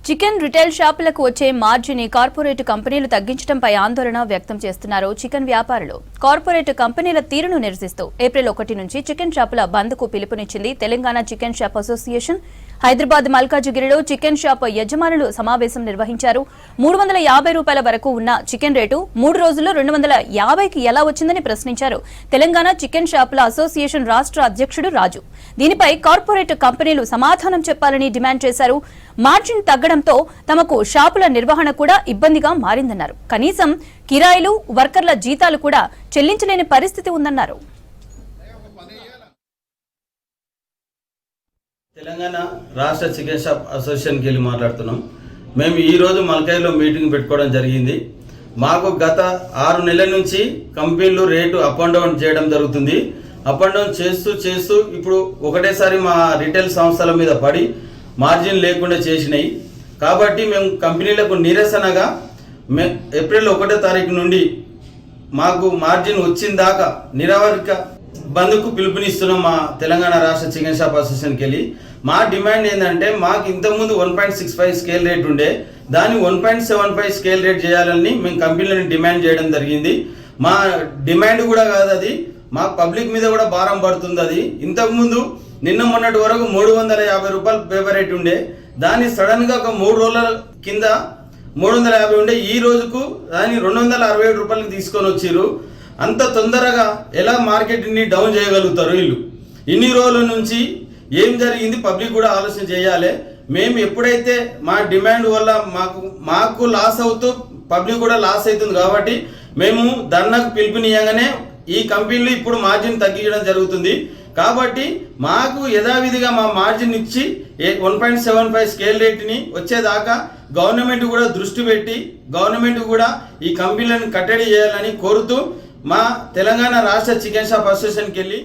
Chicken retail షాపులకు వచ్చే margin corporate కంపెనీలు తగ్గించడంపై ఆందోళన వ్యక్తం చేస్తున్నారు చికెన్ వ్యాపారులు. కార్పొరేట్ కంపెనీల తీరును నిరసిస్తూ ఏప్రిల్ 1 నుంచి చికెన్ షాపుల బంద్కు పిలుపునిచ్చింది Telangana chicken shop association. Hyderabad మల్కాజిగిరిలో చికెన్ షాప్ యజమానులు సమావేశం నిర్వహించారు. 350 రూపాయల వరకు ఉన్న చికెన్ రేటు 3 రోజుల్లో 250కి ఎలా వచ్చిందని ప్రశ్నించారు తెలంగాణ చికెన్ షాపుల అసోసియేషన్ రాష్ట్ర అధ్యక్షుడు రాజు. దీనిపై కార్పొరేట్ కంపెనీలు సమాధానం చెప్పాలని డిమాండ్ చేశారు. మార్జిన్ తగ్గడంతో తమకు షాపుల నిర్వహణ కూడా ఇబ్బందిగా మారిందన్నారు. కనీసం కిరాయిలు, వర్కర్ల జీతాలు కూడా చెల్లించలేని పరిస్థితి ఉందన్నారు. తెలంగాణ రాష్ట్ర చికెన్ షాప్ అసోసియేషన్కి వెళ్ళి మాట్లాడుతున్నాం. మేము ఈరోజు మల్కాయిలో మీటింగ్ పెట్టుకోవడం జరిగింది. మాకు గత 6 నెలల నుంచి కంపెనీలు రేటు అప్ అండ్ డౌన్ చేయడం జరుగుతుంది. అప్ అండ్ డౌన్ చేస్తూ ఇప్పుడు ఒకటేసారి మా రిటైల్ సంస్థల మీద పడి మార్జిన్ లేకుండా చేసినాయి. కాబట్టి మేము కంపెనీలకు నిరసనగా ఏప్రిల్ 1వ తారీఖు నుండి మాకు మార్జిన్ వచ్చిన దాకా నిరావరిక బంద్కు పిలుపునిస్తున్నాం. మా తెలంగాణ రాష్ట్ర చికెన్ షాప్ అసోసియేషన్కి వెళ్ళి మా డిమాండ్ ఏంటంటే, మాకు ఇంతకుముందు 1.65 స్కేల్ రేట్ ఉండే దాన్ని 1.75 స్కేల్ రేట్ చేయాలని మేము కంపెనీలను డిమాండ్ చేయడం జరిగింది. మా డిమాండ్ కూడా కాదు అది, మా పబ్లిక్ మీద కూడా భారం పడుతుంది. అది ఇంతకుముందు నిన్న మొన్నటి వరకు 350 రూపాయలు పేపర్ రేట్ ఉండే దాన్ని సడన్గా ఒక 3 రోజుల కింద 350 ఉండే ఈ రోజుకు దాన్ని 267 రూపాయలకు తీసుకొని వచ్చిర్రు. అంత తొందరగా ఎలా మార్కెట్ని డౌన్ చేయగలుగుతారు వీళ్ళు? ఇన్ని రోజుల నుంచి ఏం జరిగింది పబ్లిక్ కూడా ఆలోచన చేయాలి. మేము ఎప్పుడైతే మా డిమాండ్ వల్ల మాకు లాస్ అవుతూ పబ్లిక్ కూడా లాస్ అవుతుంది కాబట్టి మేము ధర్నాకు పిలుపునియంగానే ఈ కంపెనీలు ఇప్పుడు మార్జిన్ తగ్గించడం జరుగుతుంది. కాబట్టి మాకు యథావిధిగా మా మార్జిన్ ఇచ్చి 1.75 స్కేల్ రేట్ని వచ్చేదాకా గవర్నమెంట్ కూడా దృష్టి పెట్టి గవర్నమెంట్ కూడా ఈ కంపెనీలను కట్టడి చేయాలని కోరుతూ మా తెలంగాణ రాష్ట్ర చికెన్ షాప్ అసోసియేషన్కి వెళ్ళి